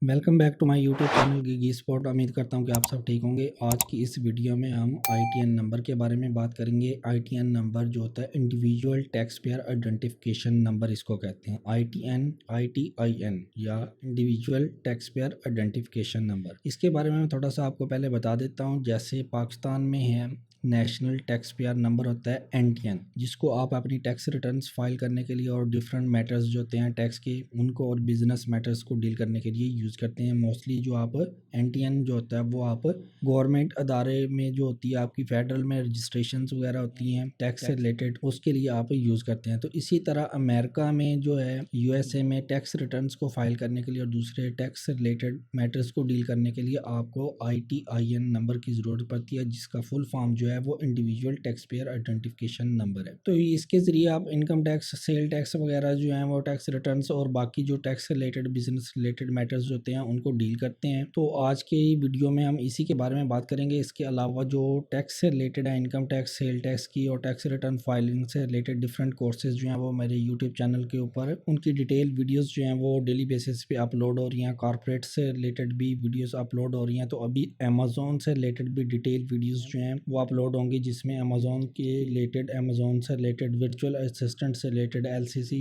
Welcome back to my YouTube channel Gigi Spot. उम्मीद करता हूं कि आप सब ठीक होंगे। आज की इस वीडियो में हम आईटीएन नंबर के बारे में बात करेंगे। आईटीएन नंबर जो होता है individual tax payer identification number, इसको कहते हैं आईटीआईएन या individual tax payer identification number. इसके बारे में मैं थोड़ा सा आपको पहले बता देता हूँ। जैसे पाकिस्तान में है नेशनल टैक्स पेयर नंबर होता है एनटीएन, जिसको आप अपनी टैक्स रिटर्न्स फाइल करने के लिए और डिफरेंट मैटर्स जो होते हैं टैक्स के, उनको और बिजनेस मैटर्स को डील करने के लिए यूज़ करते हैं। मोस्टली जो आप एनटीएन जो होता है वो आप गवर्नमेंट अदारे में जो होती है आपकी फेडरल में रजिस्ट्रेशन वगैरह होती हैं टैक्स से रिलेटेड, उसके लिए आप यूज़ करते हैं। तो इसी तरह अमेरिका में जो है यूएसए में टैक्स रिटर्न्स को फाइल करने के लिए और दूसरे टैक्स से रिलेटेड मैटर्स को डील करने के लिए आपको आईटीआईएन नंबर की ज़रूरत पड़ती है, जिसका फुल फॉर्म जो है वो individual tax payer identification number है। तो इसके जरिए आप इनकम टैक्स, सेल टैक्स वगैरह जो है वो टैक्स रिटर्न्स और बाकी जो tax related business related matters होते हैं उनको डील करते हैं। तो आज के वीडियो में हम इसी के बारे में बात करेंगे। इसके अलावा जो टैक्स से रिलेटेड है, इनकम टैक्स, सेल टैक्स की और टैक्स रिटर्न फाइलिंग से रिलेटेड डिफरेंट कोर्सेज जो हैं वो मेरे यूट्यूब चैनल के ऊपर उनकी डिटेल वीडियोस जो हैं वो डेली बेसिस पे अपलोड हो रही हैं। कॉर्पोरेट से रिलेटेड भी वीडियोस अपलोड हो रही हैं। तो अभी अमेजोन से रिलेटेड भी डिटेल वीडियोस जो हैं वो अपलोड होंगी, जिसमें अमेजोन के रिलेटेड, अमेजोन से रिलेटेड, वर्चुअल असिस्टेंट से related, LCC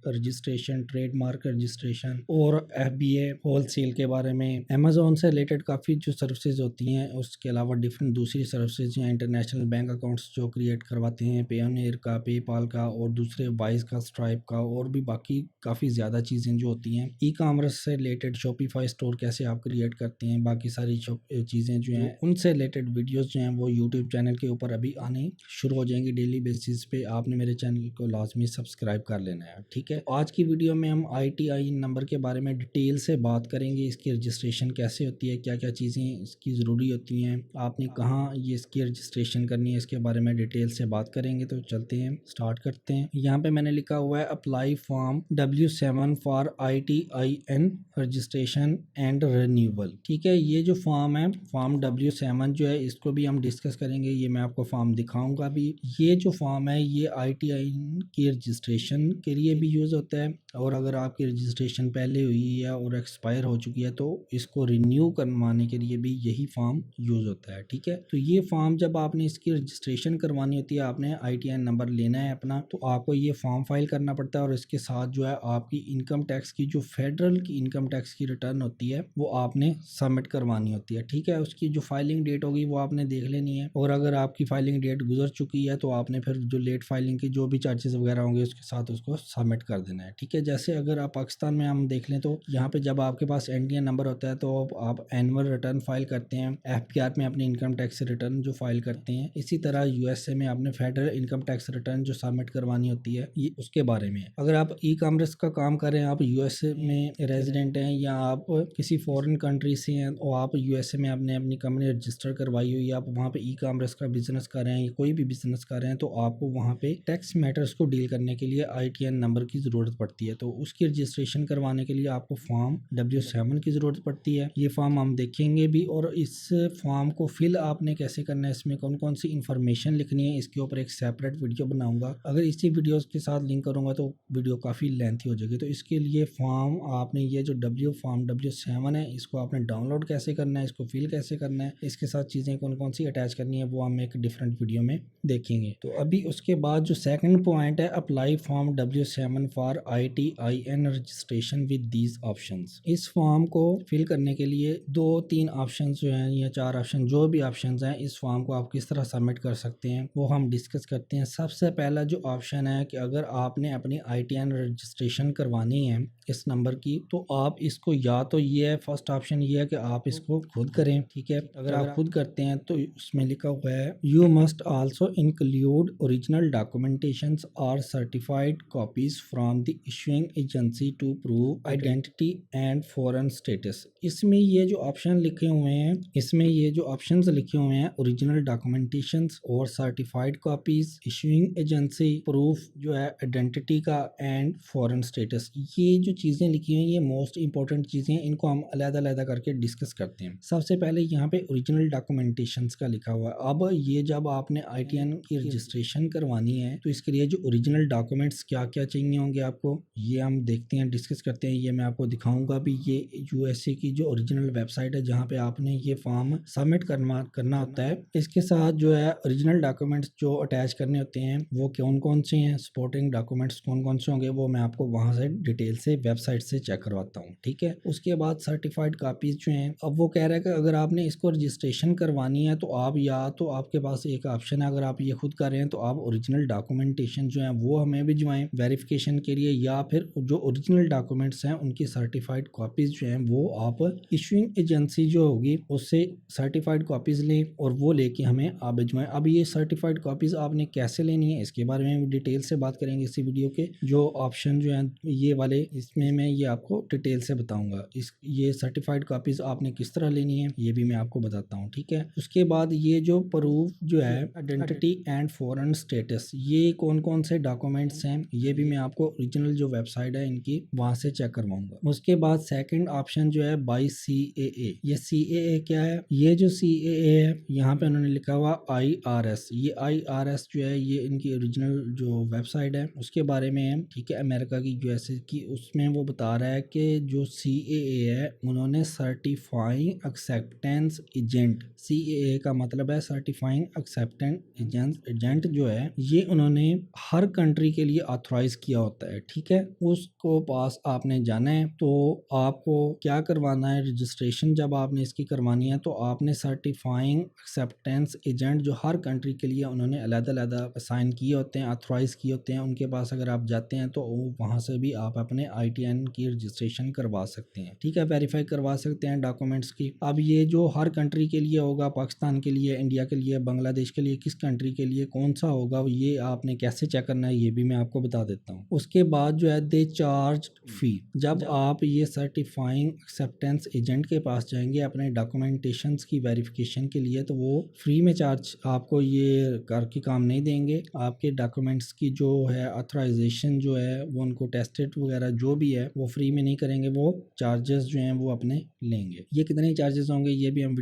registration, trademark registration और एफबीए होलसेल के बारे में, अमेजोन से रिलेटेड काफ़ी जो सर्विसेज होती हैं। उसके अलावा डिफरेंट दूसरी सर्विसेज हैं, इंटरनेशनल बैंक अकाउंट्स जो क्रिएट करवाते हैं, पेयोनियर का, पेपाल का और दूसरे वाइज का, स्ट्राइप का, और भी बाकी काफ़ी ज़्यादा चीज़ें जो होती हैं। ई कॉमर्स से रिलेटेड शॉपिफाई स्टोर कैसे आप क्रिएट करते हैं, बाकी सारी चीज़ें जो हैं उनसे रिलेटेड वीडियोज़ जो हैं वो यूट्यूब चैनल के ऊपर अभी आने शुरू हो जाएंगी डेली बेसिस पे। आपने मेरे चैनल को लाजमी सब्सक्राइब कर लेना है, ठीक है। आज की वीडियो में हम आईटीआई नंबर के बारे में डिटेल से बात करेंगे। इसकी रजिस्ट्रेशन कैसे होती है, क्या क्या चीज़ें इसकी ज़रूरी होती हैं, आपने कहाँ ये इसकी रजिस्ट्रेशन करनी है, इसके बारे में डिटेल से बात करेंगे। तो चलते हैं, स्टार्ट करते हैं। यहाँ पे मैंने लिखा हुआ है apply form W7 for ITIN registration and renewal, ठीक है। ये जो फॉर्म है, फॉर्म W7 जो है, इसको भी हम डिस्कस करेंगे। ये मैं आपको फॉर्म दिखाऊंगा भी। ये जो फॉर्म है ये आईटीआई की रजिस्ट्रेशन के लिए भी यूज़ होता है, और अगर आपकी रजिस्ट्रेशन पहले हुई है और एक्सपायर हो चुकी है तो इसको रिन्यू करवाने के लिए भी यही फॉर्म यूज़ होता है, ठीक है। तो ये फॉर्म जब आपने इसकी रजिस्ट्रेशन करवानी होती है, आपने आईटीआई नंबर लेना है अपना, तो आपको ये फॉर्म फाइल करना पड़ता है। और इसके साथ जो है आपकी इनकम टैक्स की, जो फेडरल की इनकम टैक्स की रिटर्न होती है वो आपने सबमिट करवानी होती है, ठीक है। उसकी जो फाइलिंग डेट होगी वो आपने देख लेनी है, और अगर आपकी फाइलिंग डेट गुजर चुकी है तो आपने फिर जो लेट फाइलिंग की जो भी चार्जेस वगैरह होंगे उसके साथ उसको सबमिट कर देना है, ठीक है। जैसे अगर आप पाकिस्तान में हम देख लें तो यहाँ पे जब आपके पास एनटीएन नंबर होता है तो आप एनुअल रिटर्न फाइल करते हैं, एफपीआर में अपनी इनकम टैक्स रिटर्न जो फाइल करते हैं। इसी तरह यूएसए में आपने फेडरल इनकम टैक्स रिटर्न जो सबमिट करवानी होती है, ये उसके बारे में। अगर आप ई कॉमर्स का काम कर रहे हैं, आप यूएसए में रेजिडेंट हैं या आप किसी फॉरेन कंट्री से हैं और आप यूएसए में आपने अपनी कंपनी रजिस्टर करवाई हुई है, आप वहाँ पे ई कॉमर्स का बिजनेस कर रहे हैं या कोई भी बिजनेस कर रहे हैं, तो आपको वहाँ पे टैक्स मैटर्स को डील करने के लिए आईटीएन नंबर की ज़रूरत पड़ती है। तो उसकी रजिस्ट्रेशन करवाने के लिए आपको फॉर्म W7 की ज़रूरत पड़ती है। ये फॉर्म हम देखेंगे भी, और इस फॉर्म को फिल आपने कैसे करना है, इसमें कौन कौन सी इन्फॉर्मेशन लिखनी है, इसके ऊपर एक सेपरेट वीडियो बनाऊंगा। अगर इसी वीडियो के साथ लिंक करूंगा तो वीडियो काफ़ी लेंथी हो जाएगी। तो इसके लिए फॉर्म आपने, ये जो फॉर्म W7 है, इसको आपने डाउनलोड कैसे करना है, इसको फिल कैसे करना है, इसके साथ चीज़ें कौन कौन सी अटैच करनी है, वो हम एक डिफरेंट वीडियो में देखेंगे। तो अभी उसके बाद जो सेकंड पॉइंट है, apply form W7 for ITIN registration with these options. इस फॉर्म को फिल करने के लिए 2-3 ऑप्शन जो हैं या 4 ऑप्शन, जो भी ऑप्शन हैं, इस फॉर्म को आप किस तरह सबमिट कर सकते हैं वो हम डिस्कस करते हैं। सबसे पहला जो ऑप्शन है कि अगर आपने अपनी आईटीआईएन रजिस्ट्रेशन करवानी है इस नंबर की, तो आप इसको, या तो ये है फर्स्ट ऑप्शन, ये है कि आप इसको खुद करें, ठीक है। अगर आप खुद करते हैं तो उसमें लिखा हुआ है you must also include original documentations और certified copies from the issuing agency to prove identity and foreign status. इसमें ये जो ऑप्शन लिखे हुए हैं, इसमें ये जो ऑप्शंस लिखे हुए हैं, ओरिजिनल डॉक्यूमेंटेशंस और certified copies, issuing agency, proof जो है आइडेंटिटी का, एंड फॉरेन स्टेटस, ये जो चीज़ें लिखी हुई हैं ये मोस्ट इंपॉर्टेंट चीज़ें हैं, इनको हम अलग-अलग करके डिस्कस करते हैं। सबसे पहले यहाँ पे ओरिजिनल डॉक्यूमेंटेशंस का लिखा हुआ है। अब ये जब आपने ITN की रजिस्ट्रेशन करवानी है तो इसके लिए जो ओरिजिनल डॉक्यूमेंट्स क्या-क्या चाहिए होंगे आपको, ये हम देखते हैं, डिस्कस करते हैं। ये मैं आपको दिखाऊंगा भी। ये USA की जो ओरिजिनल वेबसाइट है जहाँ पे आपने ये फॉर्म सबमिट करना होता है। इसके साथ जो है ओरिजिनल डॉक्यूमेंट्स जो अटैच करने होते हैं वो कौन-कौन से हैं, सपोर्टिंग डॉक्यूमेंट्स कौन-कौन से होंगे, वो मैं आपको वहाँ से डिटेल से वेबसाइट से चेक करवाता हूँ, ठीक है। उसके बाद सर्टिफाइड कापीज जो हैं, अब वो कह रहा है कि अगर आपने इसको रजिस्ट्रेशन करवानी है तो आप या तो आपके पास एक ऑप्शन है, अगर आप ये खुद कर रहे हैं तो आप ओरिजिनल डॉक्यूमेंटेशन जो है वो हमें भिजवाएं वेरिफिकेशन के लिए, या फिर जो ओरिजिनल डॉक्यूमेंट्स हैं उनकी सर्टिफाइड कॉपीज जो हैं वो आप इशूइंग एजेंसी जो होगी उससे सर्टिफाइड कॉपीज लें और वो लेके हमें आप भिजवाएं। अब ये सर्टिफाइड कॉपीज आपने कैसे लेनी है इसके बारे में डिटेल से बात करेंगे इसी वीडियो के। जो ऑप्शन जो है ये वाले, इसमें मैं ये आपको डिटेल से बताऊंगा। ये सर्टिफाइड कॉपीज आपने किस तरह लेनी है ये भी मैं आपको बताता हूँ, ठीक है। उसके बाद ये जो प्रूफ जो है आइडेंटिटी एंड फॉरेन स्टेटस, ये कौन कौन से डॉक्यूमेंट्स हैं ये भी मैं आपको ओरिजिनल जो वेबसाइट है इनकी वहां से चेक करवाऊंगा। उसके बाद सेकंड ऑप्शन जो है बाय CAA। ये CAA क्या है, ये जो CAA है यहाँ पे उन्होंने लिखा हुआ IRS। ये IRS जो है ये इनकी ओरिजिनल जो वेबसाइट है उसके बारे में है, ठीक है, अमेरिका की USA की। उसमें वो बता रहा है कि जो CAA है उन्होंने सर्टिफाइंग एक्सेप्टेंस एजेंट, CAA का मतलब है सर्टिफाइंग एक्सेप्टेंस एजेंट जो है ये उन्होंने हर कंट्री के लिए ऑथराइज किया होता है, ठीक है। उसको पास आपने जाना है तो आपको क्या करवाना है, रजिस्ट्रेशन जब आपने इसकी करवानी है तो आपने सर्टिफाइंग एक्सेप्टेंस एजेंट जो हर कंट्री के लिए उन्होंने अलग-अलग असाइन किए होते हैं, ऑथराइज किए होते हैं, उनके पास अगर आप जाते हैं तो वहाँ से भी आप अपने ITN की रजिस्ट्रेशन करवा सकते हैं, ठीक है, वेरीफाई करवा सकते हैं डॉक्यूमेंट्स की। अब ये जो हर कंट्री के लिए होगा, पाकिस्तान के लिए, इंडिया के लिए, बांग्लादेश के लिए, किस कंट्री के लिए कौन सा होगा ये आपने कैसे चेक करना है ये भी मैं आपको बता देता हूँ। उसके बाद जो है दे चार्ज फी, जब आप ये सर्टिफाइंग एक्सेप्टेंस एजेंट के पास जाएंगे अपने डॉक्यूमेंटेशन की वेरिफिकेशन के लिए तो वो फ्री में चार्ज आपको ये करके काम नहीं देंगे। आपके डॉक्यूमेंट्स की जो है ऑथराइजेशन जो है वो उनको टेस्टेड वगैरह जो भी है वो फ्री में नहीं करेंगे, वो चार्जेस जो हैं वो अपने लेंगे। ये कितने चार्जेस होंगे ये भी हम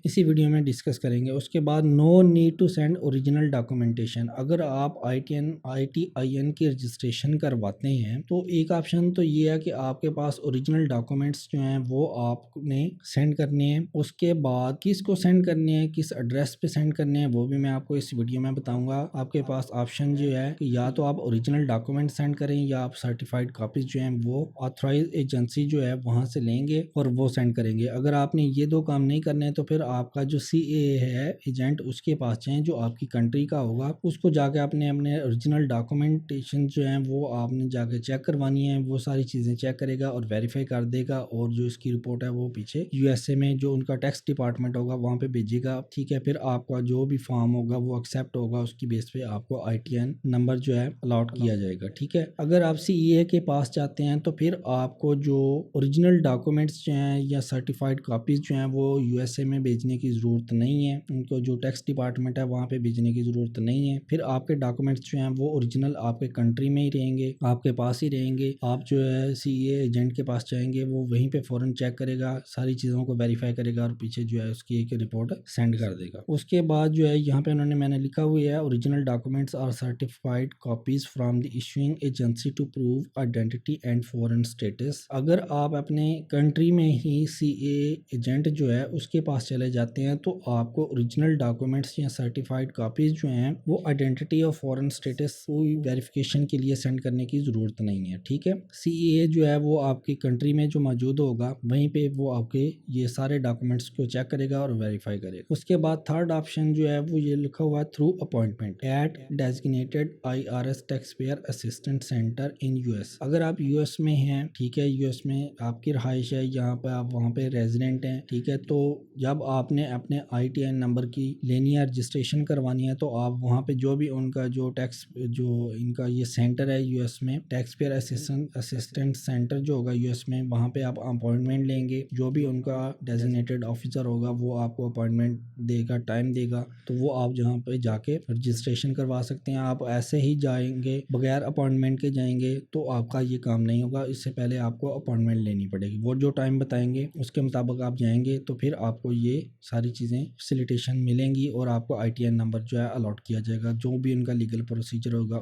इसी वीडियो में डिस्कस करेंगे। उसके बाद no need to send original documentation, अगर आप ITIN की रजिस्ट्रेशन करवाते हैं तो एक ऑप्शन तो ये है कि आपके पास ओरिजिनल डॉक्यूमेंट्स जो हैं वो आपने सेंड करने हैं। उसके बाद किसको सेंड करने हैं, किस एड्रेस पे सेंड करने हैं वो भी मैं आपको इस वीडियो में बताऊंगा। आपके पास ऑप्शन जो है कि या तो आप ओरिजिनल डॉक्यूमेंट सेंड करें या आप सर्टिफाइड कॉपीज जो हैं वो ऑथराइज एजेंसी जो है वहां से लेंगे और वो सेंड करेंगे। अगर आपने ये दो काम नहीं करने तो फिर आपका जो CAA है एजेंट उसके पास जाएं जो आपकी कंट्री का होगा, उसको जाके आपने अपने ओरिजिनल डॉक्यूमेंटेशन जो है वो आपने जाके चेक करवानी है। वो सारी चीज़ें चेक करेगा और वेरीफाई कर देगा और जो इसकी रिपोर्ट है वो पीछे USA में जो उनका टैक्स डिपार्टमेंट होगा वहाँ पे भेजेगा, ठीक है। फिर आपका जो भी फॉर्म होगा वो एक्सेप्ट होगा, उसकी बेस पे आपको ITN नंबर जो है अलॉट किया जाएगा, ठीक है। अगर आप CAA के पास जाते हैं तो फिर आपको जो ओरिजिनल डॉक्यूमेंट्स जो हैं या सर्टिफाइड कॉपीज जो हैं वो USA में भेजने की ज़रूरत नहीं है, उनको जो टैक्स डिपार्टमेंट है वहाँ पे भेजने की ज़रूरत नहीं है। फिर आपके डॉक्यूमेंट्स जो हैं वो ओरिजिनल आपके कंट्री में ही रहेंगे, आपके पास ही रहेंगे। आप जो है CAA एजेंट के पास जाएंगे वो वहीं पे फ़ौरन चेक करेगा, सारी चीज़ों को वेरीफाई करेगा और पीछे जो है उसकी एक रिपोर्ट सेंड कर देगा। उसके बाद जो है यहाँ पे मैंने लिखा हुआ है original documents or certified copies from the issuing agency to prove identity and foreign status. अगर आप अपने कंट्री में ही CAA एजेंट जो है उसके पास चले जाते हैं तो आपको ओरिजिनल डॉक्यूमेंट्स या सर्टिफाइड कॉपीज जो हैं वो आइडेंटिटी और फॉरेन स्टेटस कोई वेरिफिकेशन के लिए सेंड करने की ज़रूरत नहीं है, ठीक है। CAA जो है वो आपकी कंट्री में जो मौजूद होगा वहीं पे वो आपके ये सारे डॉक्यूमेंट्स को चेक करेगा और वेरीफाई करेगा। उसके बाद थर्ड ऑप्शन जो है वो ये लिखा हुआ है through appointment at designated IRS tax payer assistant centre in US। अगर आप US में हैं, ठीक है, US में आपकी रहाइश है, यहाँ पे आप वहाँ पे रेजिडेंट हैं, ठीक है, तो जब आपने अपने ITN नंबर की लेनी है, रजिस्ट्रेशन करवानी है तो आप वहाँ पे जो भी उनका जो टैक्स जो इनका ये सेंटर है US में टैक्स पेयर असिस्टेंट सेंटर जो होगा US में, वहाँ पे आप अपॉइंटमेंट लेंगे। जो भी उनका डेजिग्नेटेड ऑफिसर होगा वो आपको अपॉइंटमेंट देगा, टाइम देगा, तो वो आप जहाँ पे जाके रजिस्ट्रेशन करवा सकते हैं। आप ऐसे ही जाएंगे बगैर अपॉइंटमेंट के जाएंगे तो आपका ये काम नहीं नहीं होगा, इससे पहले आपको अपॉइंटमेंट लेनी पड़ेगी। वो जो टाइम बताएंगे उसके मुताबिक आप जाएंगे तो फिर आपको ये सारी चीज़ें फैसिलिटेशन मिलेंगी और आपको ITN नंबर जो है अलॉट किया जाएगा, जो भी उनका लीगल प्रोसीजर होगा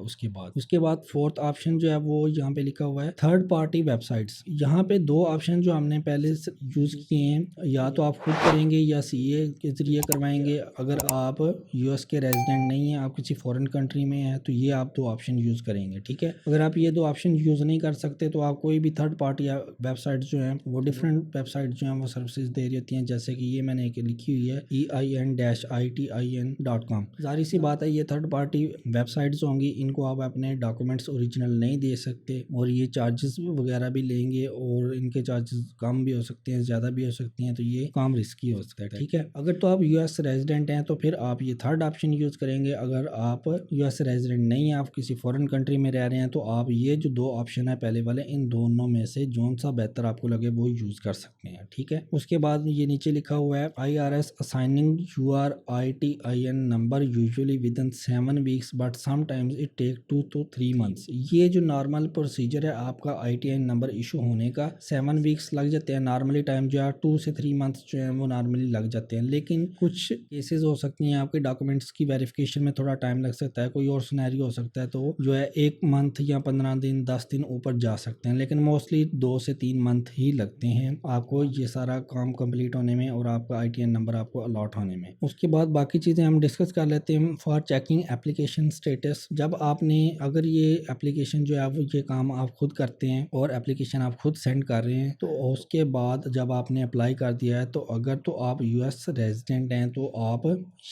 उसके बाद फोर्थ ऑप्शन जो है वो यहाँ पे लिखा हुआ है थर्ड पार्टी वेबसाइट्स। यहाँ पे दो ऑप्शन जो हमने पहले यूज़ किए हैं, या तो आप खुद करेंगे या CA के ज़रिए करवाएंगे। अगर आप US के रेजिडेंट नहीं हैं, आप किसी फॉरेन कंट्री में हैं, तो ये आप दो ऑप्शन यूज़ करेंगे, ठीक है। अगर आप ये दो ऑप्शन यूज़ नहीं कर सकते तो आप कोई भी थर्ड पार्टी वेबसाइट जो हैं वो डिफरेंट वेबसाइट जो हैं वो सर्विसेज दे रही होती हैं, जैसे कि ये मैंने एक लिखी हुई है EIN-ITIN.com। जाहिर सी बात है ये थर्ड पार्टी वेबसाइट्स होंगी, इनको आप अपने डॉक्यूमेंट्स ओरिजिनल नहीं दे सकते और ये चार्जेस वगैरह भी लेंगे और इनके चार्जेस कम भी हो सकते हैं, ज़्यादा भी हो सकती हैं, तो ये काम रिस्की हो सकता है, ठीक है। अगर तो आप US रेजिडेंट हैं तो फिर आप ये थर्ड ऑप्शन यूज़ करेंगे। अगर आप US रेजिडेंट नहीं हैं, आप किसी फॉरेन कंट्री में रह रहे हैं, तो आप ये जो दो ऑप्शन है पहले वाले, इन दोनों में से जो सा बेहतर आपको लगे वो यूज़ कर सकते हैं, ठीक है। उसके बाद ये नीचे लिखा हुआ है IRS assigning your ITIN number usually within 7 weeks but sometimes it take 2 to 3 months. ये जो नॉर्मल प्रोसीजर है आपका ITIN नंबर इशू होने का 7 वीक्स लग जाते हैं नॉर्मली, टाइम जो है 2 से 3 मंथ्स जो है वो नॉर्मली लग जाते हैं। लेकिन कुछ केसेस हो सकती हैं आपके डॉक्यूमेंट्स की वेरिफिकेशन में थोड़ा टाइम लग सकता है, कोई और सिनेरियो हो सकता है, तो जो है 1 मंथ या 15 दिन 10 दिन ऊपर जा सकते हैं, लेकिन मोस्टली 2 से 3 मंथ ही लगते हैं आपको ये सारा काम कंप्लीट होने में और आपका ITN नंबर आपको अलॉट होने में। उसके बाद बाकी चीज़ें हम डिस्कस कर लेते हैं। फॉर चेकिंग एप्लीकेशन स्टेटस, जब आपने अगर ये एप्लीकेशन जो है वो ये काम आप खुद करते हैं और एप्लीकेशन आप खुद सेंड कर रहे हैं, तो उसके बाद जब आपने अप्लाई कर दिया है तो अगर तो आप US रेजिडेंट हैं तो आप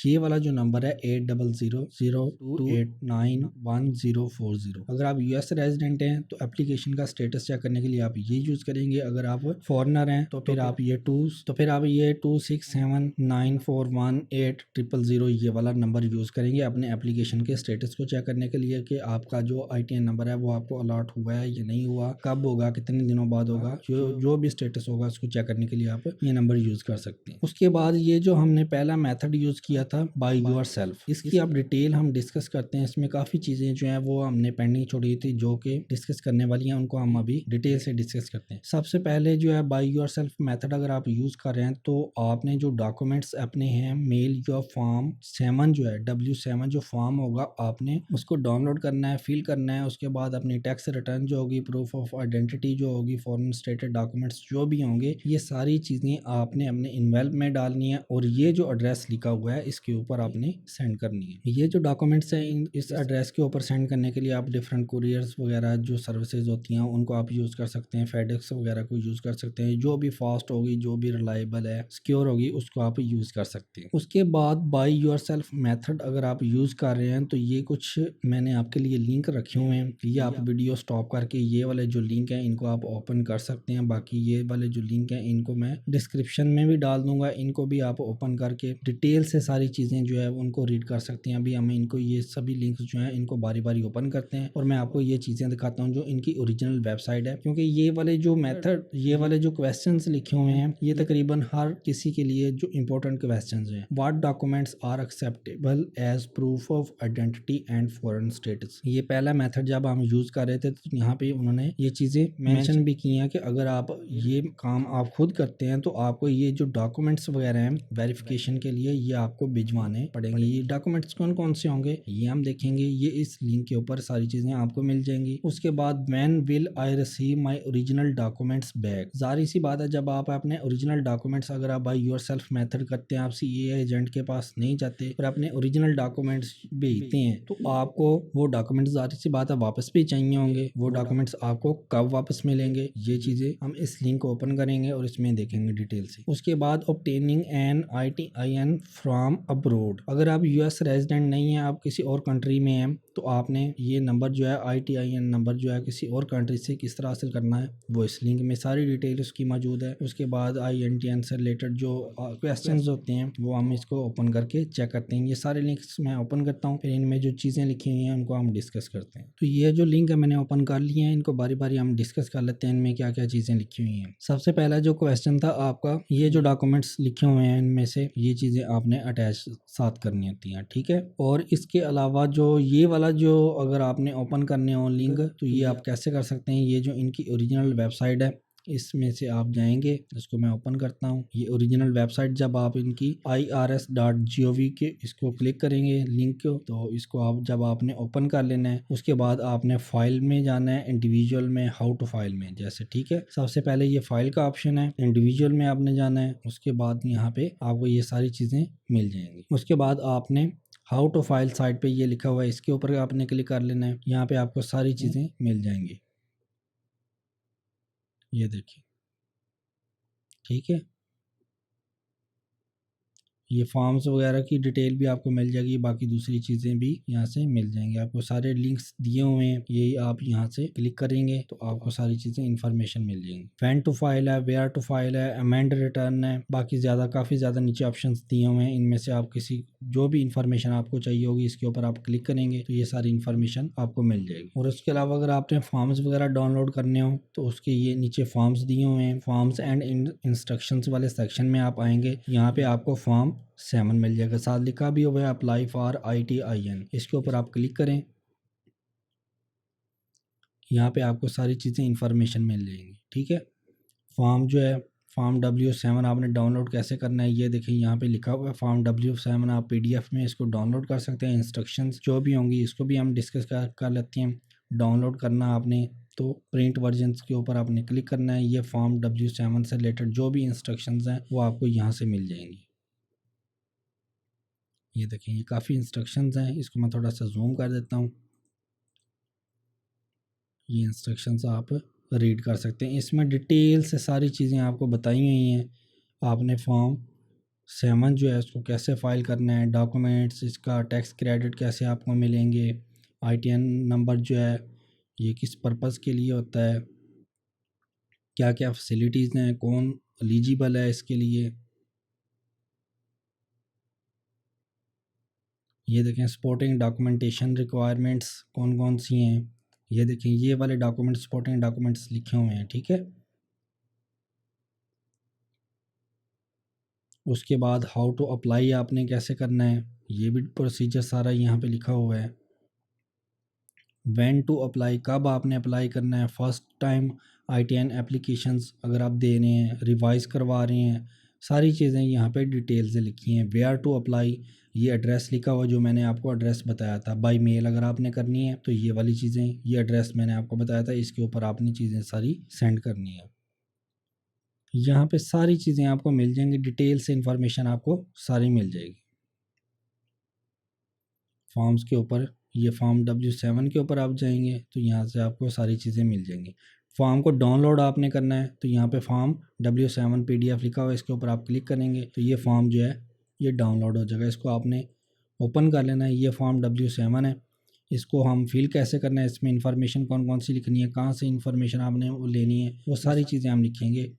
ये वाला जो नंबर है 800028911040, अगर आप US रेजिडेंट हैं तो एप्लीकेशन का स्टेटस चेक करने के लिए आप ये यूज़ करेंगे। अगर आप फॉरेनर हैं तो फिर आप ये 2679418000 ये वाला नंबर यूज़ करेंगे अपने एप्लीकेशन के स्टेटस को चेक करने के लिए कि आपका जो ITN नंबर है वो आपको अलॉट हुआ है या नहीं हुआ, कब होगा, कितने दिनों बाद होगा, जो भी स्टेटस होगा उसको चेक करने के लिए आप ये नंबर यूज़ कर सकते हैं। उसके बाद ये जो हमने पहला मेथड यूज़ किया था बाय योरसेल्फ, इसकी आप डिटेल हम डिस्कस करते हैं। इसमें काफ़ी चीज़ें जो हैं वो हमने पेंडिंग छोड़ी थी जो कि डिस्कस करने वाली हैं, उनको हम अभी डिटेल से डिस्कस करते हैं। सबसे पहले जो है बाय योरसेल्फ मेथड अगर आप यूज़ कर रहे हैं तो आपने जो डॉक्यूमेंट्स अपने हैं मेल योर फॉर्म 7 जो है W7 जो फॉर्म होगा आपने उसको डाउनलोड करना है, फिल करना है। उसके बाद अपनी टैक्स रिटर्न जो होगी, प्रूफ ऑफ आइडेंटिटी जो होगी, फॉरेन स्टेटेड डॉक्यूमेंट्स जो भी होंगे, ये सारी चीज़ें आपने अपने इन्वेल्व में डालनी है और ये जो एड्रेस लिखा हुआ है इसके ऊपर आपने सेंड करनी है। ये जो डॉक्यूमेंट्स हैं इस एड्रेस के ऊपर सेंड करने के लिए आप डिफरेंट कुरियर्स वगैरह जो सर्विसेज होती हैं उनको आप यूज़ कर सकते हैं, फेडेक्स वगैरह को यूज़ कर सकते हैं। जो भी फास्ट होगी, जो भी रिलायबल है, सिक्योर होगी, उसको आप यूज़ कर सकते हैं। उसके बाद बाय योरसेल्फ मेथड अगर आप यूज़ कर रहे हैं तो ये कुछ मैंने आपके लिए लिंक रखे हुए हैं, ये आप वीडियो स्टॉप करके ये वाले जो लिंक हैं इनको आप ओपन कर सकते हैं। बाकी ये वाले जो लिंक हैं इनको मैं डिस्क्रिप्शन में भी डाल दूंगा, इनको भी आप ओपन करके डिटेल से सारी चीज़ें जो है उनको रीड कर सकते हैं। अभी हम इनको ये सभी लिंक्स जो हैं इनको बारी बारी ओपन करते हैं और मैं आपको ये चीज़ें दिखाता हूँ जो इनकी ओरिजिनल वेबसाइट है, क्योंकि ये वाले जो मेथड, ये वाले जो क्वेश्चंस लिखे हुए हैं ये तकरीबन हर किसी के लिए जो इंपॉर्टेंट क्वेश्चंस हैं। What documents are acceptable as proof of identity and foreign status, ये पहला मेथड जब हम यूज़ कर रहे थे तो यहाँ पे उन्होंने ये चीज़ें मेंशन भी की हैं कि अगर आप ये काम आप खुद करते हैं तो आपको ये जो डॉक्यूमेंट्स वगैरह हैं वेरिफिकेशन के लिए ये आपको भिजवाने पड़ेंगे। ये डॉक्यूमेंट्स कौन कौन से होंगे ये हम देखेंगे, ये इस लिंक के ऊपर सारी चीज़ें आपको मिल जाएंगी। उसके बाद when will I receive my original documents back, जाहिर सी बात है जब आप अपने ओरिजिनल डॉक्यूमेंट्स अगर आप बाय योरसेल्फ मेथड करते हैं, आप CA एजेंट के पास नहीं जाते और अपने ओरिजिनल डॉक्यूमेंट्स भेजते हैं तो आपको वो डॉक्यूमेंट्स जाहिर सी बात है वापस भी चाहिए होंगे। वो डॉक्यूमेंट्स आपको कब वापस मिलेंगे ये चीज़ें हम इस लिंक को ओपन करेंगे और इसमें देखेंगे डिटेल से। उसके बाद obtaining an ITIN from abroad, अगर आप US रेजिडेंट नहीं हैं, आप किसी और कंट्री में हैं तो आपने ये नंबर जो है ITIN नंबर जो है किसी और कंट्री से किस तरह हासिल करना है वो इस लिंक में सारी डिटेल उसकी मौजूद है। उसके बाद INTN से रिलेटेड जो क्वेश्चंस होते हैं वो हम इसको ओपन करके चेक करते हैं। ये सारे लिंक्स मैं ओपन करता हूँ, फिर इनमें जो चीज़ें लिखी हुई हैं उनको हम डिस्कस करते हैं। तो ये जो लिंक है मैंने ओपन कर लिए हैं, इनको बारी बारी हम डिस्कस कर लेते हैं इनमें क्या क्या चीज़ें लिखी हुई हैं। सबसे पहला जो क्वेश्चन था आपका, ये जो डॉक्यूमेंट्स लिखे हुए हैं इनमें से ये चीज़ें आपने अटैच साथ करनी होती हैं, ठीक है। और इसके अलावा जो ये वाला जो अगर आपने ओपन करने हो लिंक तो ये आप कैसे कर सकते सकते हैं। ये जो इनकी ओरिजिनल वेबसाइट है इसमें से आप जाएंगे, इसको मैं ओपन करता हूँ। ये ओरिजिनल वेबसाइट जब आप इनकी irs.gov के इसको क्लिक करेंगे लिंक को, तो इसको आप जब आपने ओपन कर लेना है, उसके बाद आपने फाइल में जाना है, इंडिविजुअल में, हाउ टू फाइल में जैसे, ठीक है। सबसे पहले ये फाइल का ऑप्शन है, इंडिविजुअल में आपने जाना है, उसके बाद यहाँ पे आपको ये सारी चीज़ें मिल जाएंगी। उसके बाद आपने हाउ टू फाइल साइट पे ये लिखा हुआ है, इसके ऊपर आपने क्लिक कर लेना है। यहाँ पे आपको सारी चीज़ें मिल जाएंगी, ये देखिए, ठीक है। ये फॉर्म्स वगैरह की डिटेल भी आपको मिल जाएगी, बाकी दूसरी चीज़ें भी यहाँ से मिल जाएंगी। आपको सारे लिंक्स दिए हुए हैं, यही आप यहाँ से क्लिक करेंगे तो आपको सारी चीज़ें इन्फॉर्मेशन मिल जाएंगी। व्हेन टू फाइल है, वेयर टू फाइल है, अमेंड रिटर्न है, बाकी काफ़ी ज़्यादा नीचे ऑप्शंस दिए हुए हैं। इनमें से आप किसी जो भी इन्फॉर्मेशन आपको चाहिए होगी इसके ऊपर आप क्लिक करेंगे तो ये सारी इन्फॉर्मेशन आपको मिल जाएगी। और उसके अलावा अगर आपने फॉर्म्स वगैरह डाउनलोड करने हो तो उसके ये नीचे फॉर्म्स दिए हुए हैं। फॉर्म्स एंड इंस्ट्रक्शंस वाले सेक्शन में आप आएंगे, यहाँ पे आपको फॉर्म 7 मिल जाएगा, साथ लिखा भी हुआ है अप्लाई फॉर ITIN। इसके ऊपर आप क्लिक करें, यहाँ पे आपको सारी चीज़ें इन्फॉर्मेशन मिल जाएंगी, ठीक है। फॉर्म जो है, फॉर्म W7 आपने डाउनलोड कैसे करना है ये देखिए, यहाँ पे लिखा हुआ है फॉर्म W7। आप PDF में इसको डाउनलोड कर सकते हैं। इंस्ट्रक्शंस जो भी होंगी इसको भी हम डिस्कस कर लेते हैं। डाउनलोड करना आपने तो प्रिंट वर्जन के ऊपर आपने क्लिक करना है। ये फॉर्म W7 से रिलेटेड जो भी इंस्ट्रक्शंस हैं वो आपको यहाँ से मिल जाएंगी। ये देखें, ये काफ़ी इंस्ट्रक्शंस हैं, इसको मैं थोड़ा सा जूम कर देता हूँ। ये इंस्ट्रक्शंस आप रीड कर सकते हैं, इसमें डिटेल से सारी चीज़ें आपको बताई हुई हैं। आपने फॉर्म 7 जो है उसको कैसे फ़ाइल करना है, डॉक्यूमेंट्स, इसका टैक्स क्रेडिट कैसे आपको मिलेंगे, ITN नंबर जो है ये किस पर्पज़ के लिए होता है, क्या क्या फैसिलिटीज़ हैं, कौन एलिजिबल है इसके लिए। ये देखें, सपोर्टिंग डॉक्यूमेंटेशन रिक्वायरमेंट्स कौन कौन सी हैं। ये देखें, ये वाले डॉक्यूमेंट्स सपोर्टिंग डॉक्यूमेंट्स लिखे हुए हैं, ठीक है। उसके बाद हाउ टू अप्लाई आपने कैसे करना है, ये भी प्रोसीजर सारा यहाँ पे लिखा हुआ है। व्हेन टू अप्लाई, कब आपने अप्लाई करना है। फर्स्ट टाइम ITN एप्लीकेशंस अगर आप दे रहे हैं, रिवाइज करवा रहे हैं, सारी चीज़ें यहाँ पे डिटेल से लिखी हैं। वेयर टू अप्लाई, ये एड्रेस लिखा हुआ जो मैंने आपको एड्रेस बताया था। बाय मेल अगर आपने करनी है तो ये वाली चीज़ें, ये एड्रेस मैंने आपको बताया था, इसके ऊपर आपने चीज़ें सारी सेंड करनी है। यहाँ पे सारी चीज़ें आपको मिल जाएंगी, डिटेल से इंफॉर्मेशन आपको सारी मिल जाएगी। फॉर्म्स के ऊपर, ये फॉर्म W7 के ऊपर आप जाएंगे तो यहाँ से आपको सारी चीज़ें मिल जाएंगी। फॉर्म को डाउनलोड आपने करना है तो यहाँ पे फॉर्म W7 PDF लिखा हुआ है, इसके ऊपर आप क्लिक करेंगे तो ये फॉर्म जो है ये डाउनलोड हो जाएगा। इसको आपने ओपन कर लेना है। ये फॉर्म W7 है, इसको हम फिल कैसे करना है, इसमें इंफॉर्मेशन कौन कौन सी लिखनी है, कहाँ से इंफॉर्मेशन आपने वो लेनी है, वो सारी चीज़ें हम लिखेंगे।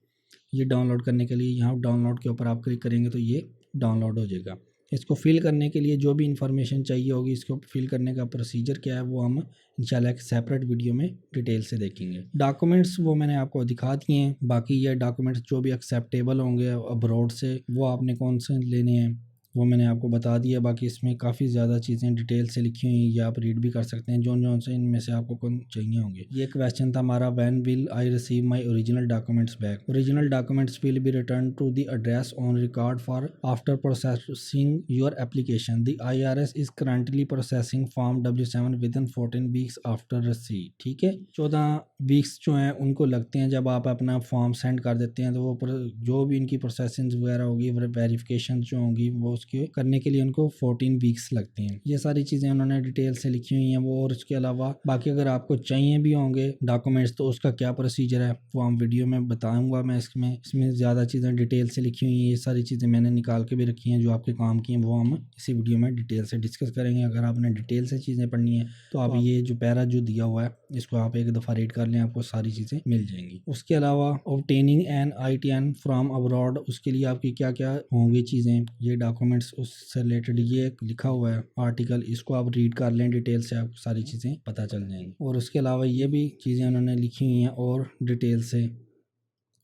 ये डाउनलोड करने के लिए यहाँ डाउनलोड के ऊपर आप क्लिक करेंगे तो ये डाउनलोड हो जाएगा। इसको फिल करने के लिए जो भी इंफॉर्मेशन चाहिए होगी, इसको फिल करने का प्रोसीजर क्या है वो हम इंशाल्लाह एक सेपरेट वीडियो में डिटेल से देखेंगे। डॉक्यूमेंट्स वो मैंने आपको दिखा दिए हैं, बाकी ये डॉक्यूमेंट्स जो भी एक्सेप्टेबल होंगे अब्रॉड से वो आपने कौन से लेने हैं वो मैंने आपको बता दिया। बाकी इसमें काफ़ी ज़्यादा चीज़ें डिटेल से लिखी हुई हैं, ये आप रीड भी कर सकते हैं जो से इनमें से आपको कौन चाहिए होंगे। ये क्वेश्चन था हमारा, when will I receive my original documents back. Original documents will be return to the address on record for after processing your application. The IRS is currently processing form W7 within 14 weeks after receipt. ठीक है, 14 weeks जो हैं उनको लगते हैं जब आप अपना फॉर्म सेंड कर देते हैं, तो वो जो भी इनकी प्रोसेसिंग वगैरह होगी, वेरिफिकेशन जो होंगी वो उसके करने के लिए उनको 14 वीक्स लगते हैं। ये सारी चीज़ें उन्होंने डिटेल से लिखी हुई हैं वो। और इसके अलावा बाकी अगर आपको चाहिए भी होंगे डॉक्यूमेंट्स तो उसका क्या प्रोसीजर है वो हम वीडियो में बताऊंगा मैं। इसमें ज़्यादा चीज़ें डिटेल से लिखी हुई हैं, ये सारी चीज़ें मैंने निकाल के भी रखी हैं जो आपके काम की हैं, वो हम इसी वीडियो में डिटेल से डिस्कस करेंगे। अगर आपने डिटेल से चीज़ें पढ़नी है तो आप ये जो पैरा जो दिया हुआ है इसको आप एक दफ़ा रीड कर लें, आपको सारी चीज़ें मिल जाएंगी। उसके अलावा obtaining an ITN from abroad, उसके लिए आपकी क्या क्या होंगी चीज़ें, ये डॉक्यूमेंट्स उससे रिलेटेड ये लिखा हुआ है आर्टिकल, इसको आप रीड कर लें डिटेल से, आपको सारी चीज़ें पता चल जाएंगी। और उसके अलावा ये भी चीज़ें उन्होंने लिखी हुई हैं और डिटेल से,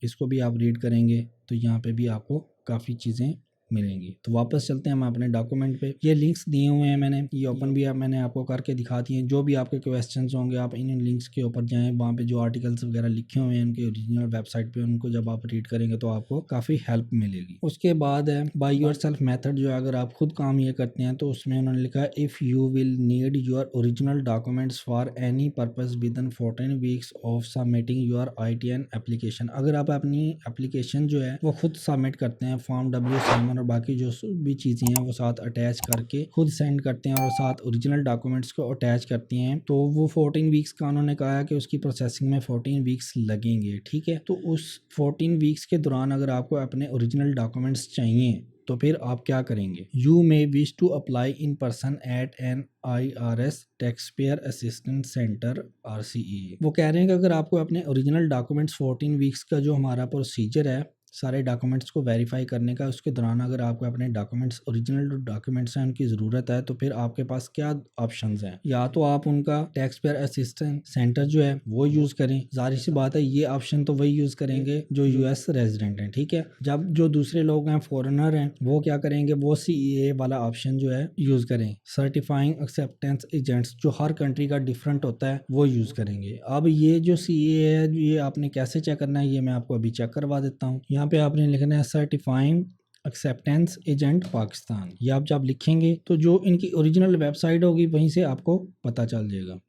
इसको भी आप रीड करेंगे तो यहाँ पे भी आपको काफ़ी चीज़ें मिलेंगी। तो वापस चलते हैं हम अपने डॉक्यूमेंट पे। ये लिंक्स दिए हुए हैं मैंने, ये ओपन भी मैंने आपको करके दिखा दिए हैं। जो भी आपके क्वेश्चंस होंगे आप इन लिंक्स के ऊपर जाएं, वहाँ पे जो आर्टिकल्स वगैरह लिखे हुए हैं उनके ओरिजिनल वेबसाइट पे, उनको जब आप रीड करेंगे तो आपको काफ़ी हेल्प मिलेगी। उसके बाद है बाय योर सेल्फ मेथड, जो अगर आप खुद काम ये करते हैं तो उसमें उन्होंने लिखा है if you will need your original documents for any purpose with in 14 weeks of submitting your ITN application. अगर आप अपनी एप्लीकेशन जो है वो खुद सबमिट करते हैं, फॉर्म W7 और बाकी जो भी चीज़ें हैं वो साथ अटैच करके खुद सेंड करते हैं और साथ ओरिजिनल डॉक्यूमेंट्स को अटैच करती हैं, तो वो 14 वीक्स का उन्होंने कहा है कि उसकी प्रोसेसिंग में 14 वीक्स लगेंगे। ठीक है, तो उस 14 वीक्स के दौरान अगर आपको अपने ओरिजिनल डॉक्यूमेंट्स चाहिए तो फिर आप क्या करेंगे। You may wish to apply in person at an IRS tax payer assistant center RCE। वो कह रहे हैं कि अगर आपको अपने ओरिजिनल डॉक्यूमेंट्स 14 वीक्स का जो हमारा प्रोसीजर है सारे डॉक्यूमेंट्स को वेरीफाई करने का, उसके दौरान अगर आपको अपने डॉक्यूमेंट्स ओरिजिनल डॉक्यूमेंट्स हैं उनकी ज़रूरत है तो फिर आपके पास क्या ऑप्शंस हैं। या तो आप उनका टैक्स पेयर असिस्टेंट सेंटर जो है वो यूज़ करें, जाहिर सी बात है ये ऑप्शन तो वही यूज़ करेंगे जो US रेजिडेंट हैं। ठीक है, जब जो दूसरे लोग हैं फॉरेनर हैं वो क्या करेंगे, वो CEA वाला ऑप्शन जो है यूज़ करें। सर्टिफाइंग एक्सेप्टेंस एजेंट्स जो हर कंट्री का डिफरेंट होता है वो यूज़ करेंगे। अब ये जो CEA है ये आपने कैसे चेक करना है ये मैं आपको अभी चेक करवा देता हूँ। यहाँ पे आपने लिखना है सर्टिफाइंग एक्सेप्टेंस एजेंट पाकिस्तान। ये आप जब लिखेंगे तो जो इनकी ओरिजिनल वेबसाइट होगी वहीं से आपको पता चल जाएगा।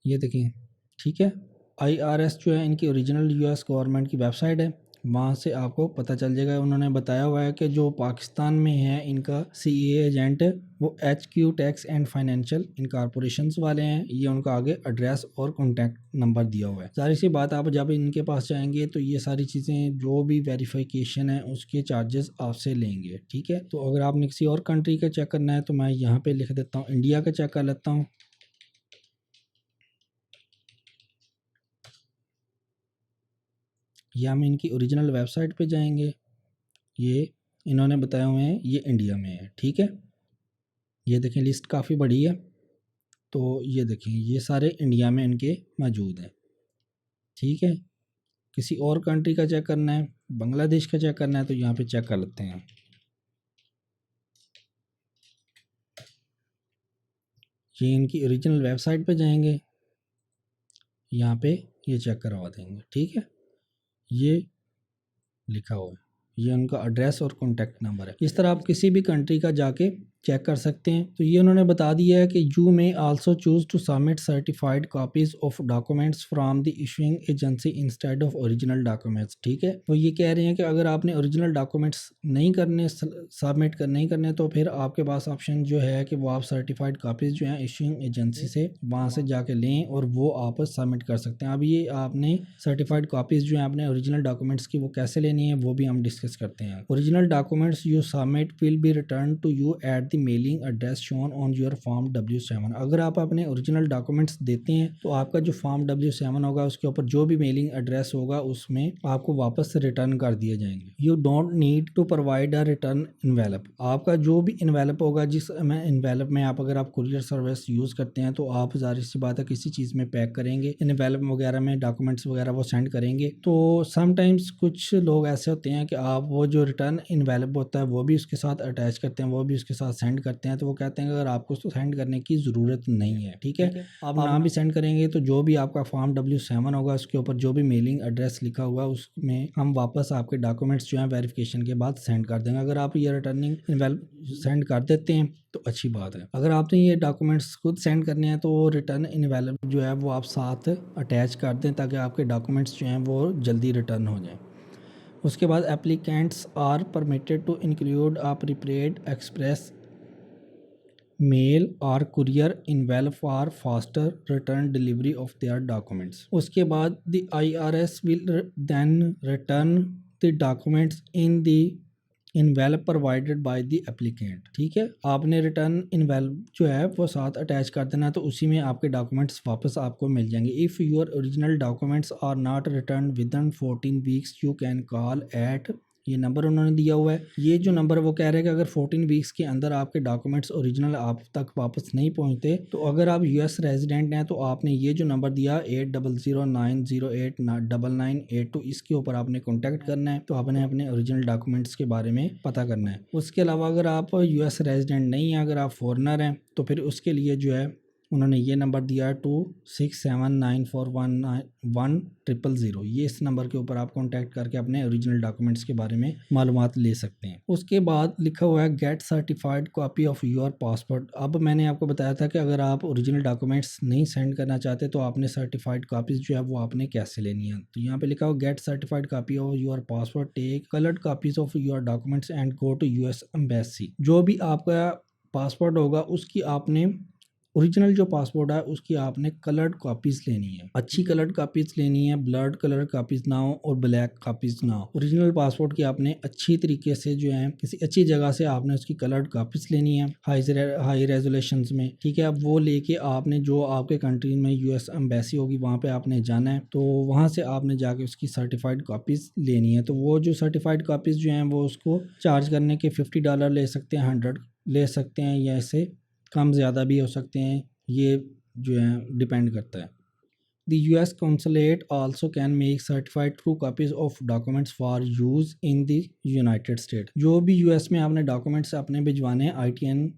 ये देखिए, ठीक है, IRS जो है इनकी ओरिजिनल US गवर्नमेंट की वेबसाइट है, वहाँ से आपको पता चल जाएगा। उन्होंने बताया हुआ है कि जो पाकिस्तान में है इनका CEA एजेंट वो HQ टैक्स एंड फाइनेंशियल इनकॉर्पोरेशंस वाले हैं। ये उनका आगे एड्रेस और कॉन्टैक्ट नंबर दिया हुआ है। सारी सी बात, आप जब इनके पास जाएंगे तो ये सारी चीज़ें जो भी वेरिफिकेशन है उसके चार्जेस आपसे लेंगे। ठीक है, तो अगर आपने किसी और कंट्री का चेक करना है तो मैं यहाँ पे लिख देता हूँ, इंडिया का चेक कर लेता हूँ। या हम इनकी ओरिजिनल वेबसाइट पे जाएंगे, ये इन्होंने बताया हुए हैं ये इंडिया में है। ठीक है, ये देखें लिस्ट काफ़ी बड़ी है, तो ये देखें ये सारे इंडिया में इनके मौजूद हैं। ठीक है, किसी और कंट्री का चेक करना है, बांग्लादेश का चेक करना है तो यहाँ पे चेक कर लेते हैं। ये इनकी ओरिजिनल वेबसाइट पे जाएंगे, यहाँ पे ये चेक करवा देंगे। ठीक है, ये लिखा हुआ है, ये उनका एड्रेस और कॉन्टैक्ट नंबर है। इस तरह आप किसी भी कंट्री का जाके चेक कर सकते हैं। तो ये उन्होंने बता दिया है कि you may also choose to submit certified copies of documents from the issuing agency instead of original documents. ठीक है, तो ये कह रहे हैं कि अगर आपने ओरिजिनल डॉक्यूमेंट्स नहीं करने सबमिट नहीं करने तो फिर आपके पास ऑप्शन जो है कि वो आप सर्टिफाइड कॉपीज जो हैं इशूइंग एजेंसी से वहाँ से जाके लें और वो आप सबमिट कर सकते हैं। अब ये आपने सर्टिफाइड कॉपीज जो हैं अपने ओरिजिनल डॉक्यूमेंट्स की वो कैसे लेनी है वो भी हम डिस्कस करते हैं। Original documents you submit will be return to you at the mailing address shown on your form W7। अगर आप अपने ओरिजिनल डॉक्यूमेंट्स देते हैं तो आपका जो फॉर्म W7 होगा उसके ऊपर जो भी मेलिंग एड्रेस होगा उसमें आपको वापस रिटर्न कर दिए जाएंगे। You don't need to provide a return envelope. आपका जो भी इन्वेलप होगा जिस में इन्वेलप में आप अगर आप कुरियर सर्विस यूज़ करते हैं तो आप जाहिर सी बात है किसी चीज़ में पैक करेंगे, इन्वेलप वगैरह में डॉक्यूमेंट्स वगैरह वो सेंड करेंगे। तो समटाइम्स कुछ लोग ऐसे होते हैं कि आप वो जो रिटर्न इन्वेलप होता है वो भी उसके साथ अटैच करते हैं, वो भी उसके साथ सेंड करते हैं। तो वो कहते हैं कि अगर आपको उसको सेंड करने की ज़रूरत नहीं है। ठीक है, आप ना भी सेंड करेंगे तो जो भी आपका फॉर्म W7 होगा उसके ऊपर जो भी मेलिंग एड्रेस लिखा होगा उसमें हम वापस आपके डॉक्यूमेंट्स जो हैं वेरिफिकेशन के बाद सेंड कर देंगे। अगर आप ये रिटर्निंग इन्वेलप सेंड कर देते हैं तो अच्छी बात है। अगर आपने ये डॉक्यूमेंट्स खुद सेंड करने हैं तो रिटर्न इन्वेलप जो है वो आप साथ अटैच कर दें ताकि आपके डॉक्यूमेंट्स जो हैं वो जल्दी रिटर्न हो जाएं। उसके बाद applicants are permitted to include a prepaid express mail और courier envelope for faster return delivery of their documents. उसके बाद the IRS will then return the documents in the envelope provided by the applicant. ठीक है, आपने return envelope जो है वो साथ अटैच कर देना तो उसी में आपके डॉक्यूमेंट्स वापस आपको मिल जाएंगे। If your original documents are not return within 14 weeks you can call at ये नंबर उन्होंने दिया हुआ है। ये जो नंबर वो कह रहे हैं कि अगर 14 वीक्स के अंदर आपके डॉक्यूमेंट्स ओरिजिनल आप तक वापस नहीं पहुंचते तो अगर आप यूएस रेजिडेंट हैं तो आपने ये जो नंबर दिया 8009089982 इसके ऊपर आपने कॉन्टैक्ट करना है। तो आपने अपने ओरिजिनल डॉक्यूमेंट्स के बारे में पता करना है। उसके अलावा अगर आप यूएस रेजिडेंट नहीं हैं, अगर आप फॉरेनर हैं तो फिर उसके लिए जो है उन्होंने ये नंबर दिया है 2679419100। ये इस नंबर के ऊपर आप कांटेक्ट करके अपने ओरिजिनल डॉक्यूमेंट्स के बारे में मालूमात ले सकते हैं। उसके बाद लिखा हुआ है gate certified copy of your passport. अब मैंने आपको बताया था कि अगर आप ओरिजिनल डॉक्यूमेंट्स नहीं सेंड करना चाहते तो आपने सर्टिफाइड कॉपीज जो है वो आपने कैसे लेनी है। तो यहाँ पे लिखा हुआ get certified copy of your passport, take coloured copies of your documents and go to US embassy. जो भी आपका पासपोर्ट होगा उसकी आपने ओरिजिनल जो पासपोर्ट है उसकी आपने कलर्ड कॉपीज लेनी है, अच्छी कलर्ड कॉपीज लेनी है, ब्लर्ड कलर कॉपीज ना हो और ब्लैक कॉपीज ना हो। ओरिजिनल पासपोर्ट की आपने अच्छी तरीके से जो है किसी अच्छी जगह से आपने उसकी कलर्ड कॉपीज लेनी है हाई रेजोल्यूशन में, ठीक है। अब वो लेके आपने जो आपके कंट्री में यूएस एम्बेसी होगी वहाँ पे आपने जाना है, तो वहाँ से आपने जाके उसकी सर्टिफाइड कॉपीज लेनी है। तो वो जो सर्टिफाइड कॉपीज जो हैं वो उसको चार्ज करने के $50 ले सकते हैं, 100 ले सकते हैं या ऐसे कम ज़्यादा भी हो सकते हैं, ये जो है डिपेंड करता है। The US consulate also can make certified true copies of documents for use in the United States। जो भी यूएस में आपने डॉक्यूमेंट्स अपने भिजवाने हैं ITN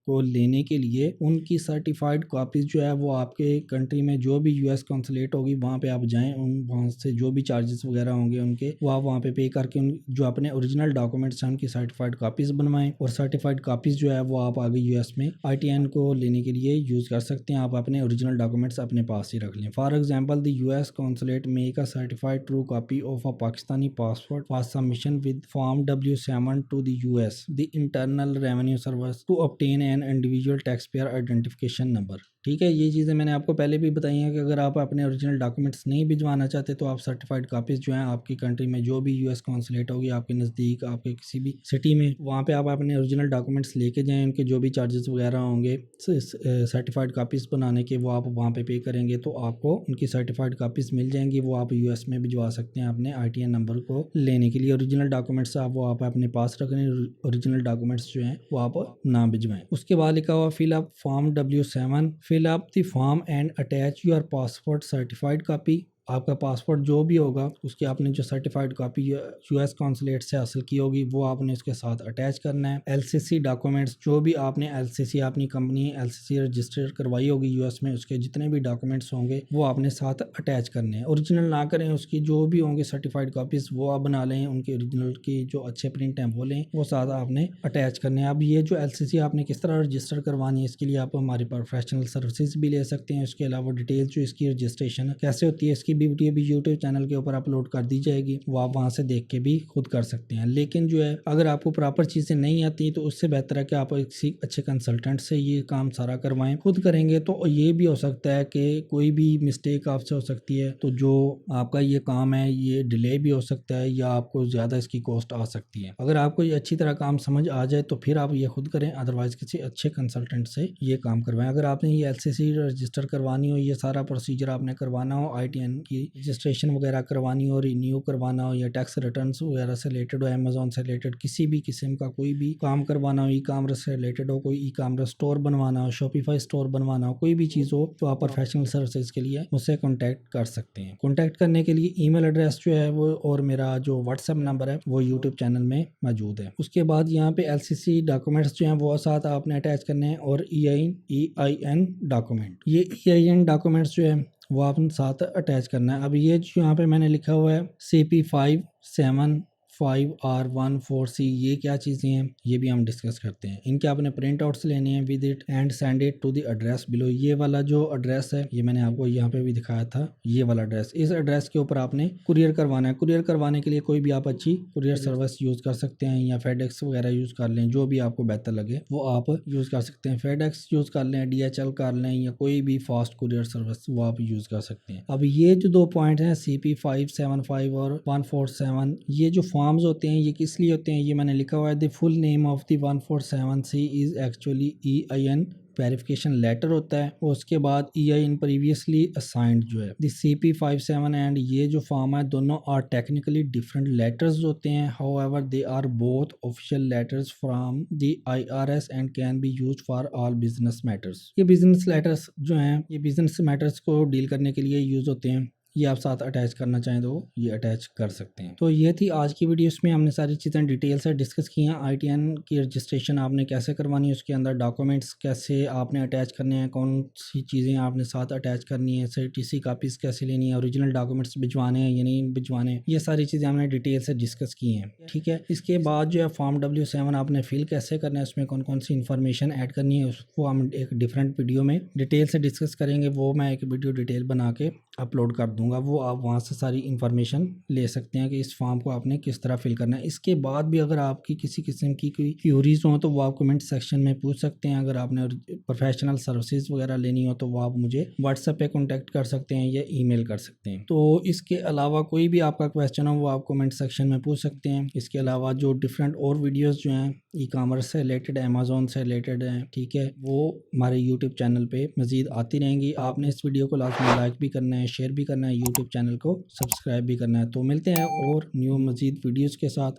को लेने के लिए उनकी सर्टिफाइड कॉपीज जो है वो आपके कंट्री में जो भी यूएस कॉन्सुलेट होगी वहाँ पे आप जाएं, वहाँ से जो भी चार्जेस वगैरह होंगे उनके वो आप वहाँ पे पे करके उन जो अपने ओरिजिनल डॉक्यूमेंट्स हैं उनकी सर्टिफाइड कॉपीज़ बनवाएं और सर्टिफाइड कॉपीज़ जो है वो आप आगे यूएस में ITN को लेने के लिए यूज़ कर सकते हैं। आप अपने ओरिजिनल डॉक्यूमेंट्स अपने पास ही रख लें। For example the US consulate make a certified true copy of a Pakistani passport for submission with form W7 to the US the internal revenue service to obtain an individual tax payer identification number. ठीक है, ये चीज़ें मैंने आपको पहले भी बताई हैं कि अगर आप अपने ओरिजिनल डॉक्यूमेंट्स नहीं भिजवाना चाहते तो आप सर्टिफाइड कॉपीज़ जो हैं आपकी कंट्री में जो भी यूएस कॉन्सुलेट होगी आपके नज़दीक आपके किसी भी सिटी में वहाँ पे आप अपने ओरिजिनल डॉक्यूमेंट्स लेके जाएं, उनके जो भी चार्जेस वगैरह होंगे सर्टिफाइड कॉपीज़ बनाने के वो आप वहाँ पे करेंगे तो आपको उनकी सर्टिफाइड कॉपीज़ मिल जाएंगी, वो आप यूएस में भिजवा सकते हैं अपने ITN नंबर को लेने के लिए। ओरिजिनल डॉक्यूमेंट्स आप अपने पास रखें, ओरिजिनल डॉक्यूमेंट्स जो हैं वो आप ना भिजवाएं। उसके बाद लिखा हुआ fill up form W7, fill up the form and attach your passport certified copy. आपका पासपोर्ट जो भी होगा उसकी आपने जो सर्टिफाइड कॉपी यूएस कॉन्सुलेट से हासिल की होगी वो आपने उसके साथ अटैच करना है। LCC डॉक्यूमेंट्स जो भी आपने LCC अपनी कंपनी LCC रजिस्टर करवाई होगी यूएस में उसके जितने भी डॉक्यूमेंट्स होंगे वो आपने साथ अटैच करने हैं। ओरिजिनल ना करें, उसकी जो भी होंगे सर्टिफाइड कॉपीज़ वो आप बना लें, उनके ओरिजिनल की जो अच्छे प्रिंट हैं वो लें, वो साथ आपने अटैच करने हैं। अब ये जो LCC आपने किस तरह रजिस्टर करवानी है इसके लिए आप हमारी प्रोफेशनल सर्विसेज भी ले सकते हैं। उसके अलावा डिटेल्स जो इसकी रजिस्ट्रेशन कैसे होती है इसकी वीडियो भी यूट्यूब चैनल के ऊपर अपलोड कर दी जाएगी, वो आप वहां से देख के भी खुद कर सकते हैं। लेकिन जो है अगर आपको प्रॉपर चीज़ें नहीं आती तो उससे बेहतर है कि आप किसी अच्छे कंसल्टेंट से ये काम सारा करवाएं। खुद करेंगे तो ये भी हो सकता है कि कोई भी मिस्टेक आपसे हो सकती है, तो जो आपका ये काम है ये डिले भी हो सकता है या आपको ज़्यादा इसकी कॉस्ट आ सकती है। अगर आपको ये अच्छी तरह काम समझ आ जाए तो फिर आप ये खुद करें, अदरवाइज किसी अच्छे कंसल्टेंट से ये काम करवाएं। अगर आपने ये LCC रजिस्टर करवानी हो, ये सारा प्रोसीजर आपने करवाना हो, ITN की रजिस्ट्रेशन वगैरह करवानी हो, रिन्यू करवाना हो या टैक्स रिटर्न्स वगैरह से रिलेटेड हो, अमेजोन से रिलेटेड किसी भी किस्म का कोई भी काम करवाना हो, ई-कॉमर्स से रिलेटेड हो, कोई ई-कॉमर्स स्टोर बनवाना हो, शॉपिफाई स्टोर बनवाना हो, कोई भी चीज़ हो तो आप प्रोफेशनल सर्विसेज के लिए मुझसे कॉन्टैक्ट कर सकते हैं। कॉन्टैक्ट करने के लिए ईमेल एड्रेस जो है वो और मेरा जो व्हाट्सएप नंबर है वो यूट्यूब चैनल में मौजूद है। उसके बाद यहाँ पे LCC डॉक्यूमेंट्स जो हैं वो साथ आपने अटैच करने हैं और EIN डॉक्यूमेंट, ये EIN डॉक्यूमेंट्स जो है वो आपने साथ अटैच करना है। अब ये जो यहाँ पे मैंने लिखा हुआ है CP575R14C, ये क्या चीज़ें हैं ये भी हम डिस्कस करते हैं। इनके आपने प्रिंट आउट्स लेने हैं with it and send it to the address below. ये वाला जो एड्रेस है ये मैंने आपको यहाँ पे भी दिखाया था, ये वाला एड्रेस, इस एड्रेस के ऊपर आपने कुरियर करवाना है। कुरियर करवाने के लिए कोई भी आप अच्छी कुरियर सर्विस यूज़ कर सकते हैं या FedEx वगैरह यूज़ कर लें, जो भी आपको बेहतर लगे वो आप यूज़ कर सकते हैं। FedEx यूज़ कर लें, DHL कर लें या कोई भी फास्ट कुरियर सर्विस वो आप यूज़ कर सकते हैं। अब ये जो दो पॉइंट हैं CP575 और 147, ये जो फॉर्म्स होते हैं ये किस लिए होते हैं ये मैंने लिखा हुआ है। The full name of the 147C is actually EIN verification letter होता है, और उसके बाद EI इन प्रीवियसली असाइंड जो है द CP57 एंड ये जो फॉर्म है दोनों आर टेक्निकली डिफरेंट लेटर्स होते हैं, however they are both official letters from the IRS and can be used for all business matters. ये बिजनेस लेटर्स जो हैं ये बिजनेस मैटर्स को डील करने के लिए यूज होते हैं। ये आप साथ अटैच करना चाहें तो ये अटैच कर सकते हैं। तो ये थी आज की वीडियो, इसमें हमने सारी चीज़ें डिटेल से डिस्कस की हैं। ITN की रजिस्ट्रेशन आपने कैसे करवानी है, उसके अंदर डॉक्यूमेंट्स कैसे आपने अटैच करने हैं, कौन सी चीज़ें आपने साथ अटैच करनी है, CTC कापीज़ कैसे लेनी है, ओरिजिनल डॉक्यूमेंट्स भिजवाने हैं या नहीं भिजवाने हैं, ये सारी चीज़ें हमने डिटेल से डिस्कस की हैं। ठीक है, इसके बाद जो है फॉर्म W7 आपने फिल कैसे करना है, उसमें कौन कौन सी इन्फॉर्मेशन ऐड करनी है, उसको हम एक डिफरेंट वीडियो में डिटेल से डिस्कस करेंगे। वो मैं एक वीडियो डिटेल बना के अपलोड कर दूंगा, वो आप वहाँ से सारी इन्फॉर्मेशन ले सकते हैं कि इस फॉर्म को आपने किस तरह फिल करना है। इसके बाद भी अगर आपकी किसी किस्म की कोई क्यूरीज हो तो वो आप कमेंट सेक्शन में पूछ सकते हैं। अगर आपने प्रोफेशनल सर्विसेज वगैरह लेनी हो तो वो आप मुझे व्हाट्सएप पे कॉन्टैक्ट कर सकते हैं या ईमेल कर सकते हैं। तो इसके अलावा कोई भी आपका क्वेश्चन हो वो आप कमेंट सेक्शन में पूछ सकते हैं। इसके अलावा जो डिफरेंट और वीडियोज़ जो हैं ई-कॉमर्स से रिलेटेड, अमेजोन से रिलेटेड हैं, ठीक है, वो हमारे यूट्यूब चैनल पे मज़ीद आती रहेंगी। आपने इस वीडियो को लाजमी लाइक भी करना है, शेयर भी करना है, यूट्यूब चैनल को सब्सक्राइब भी करना है। तो मिलते हैं और न्यू मज़ीद वीडियोज़ के साथ।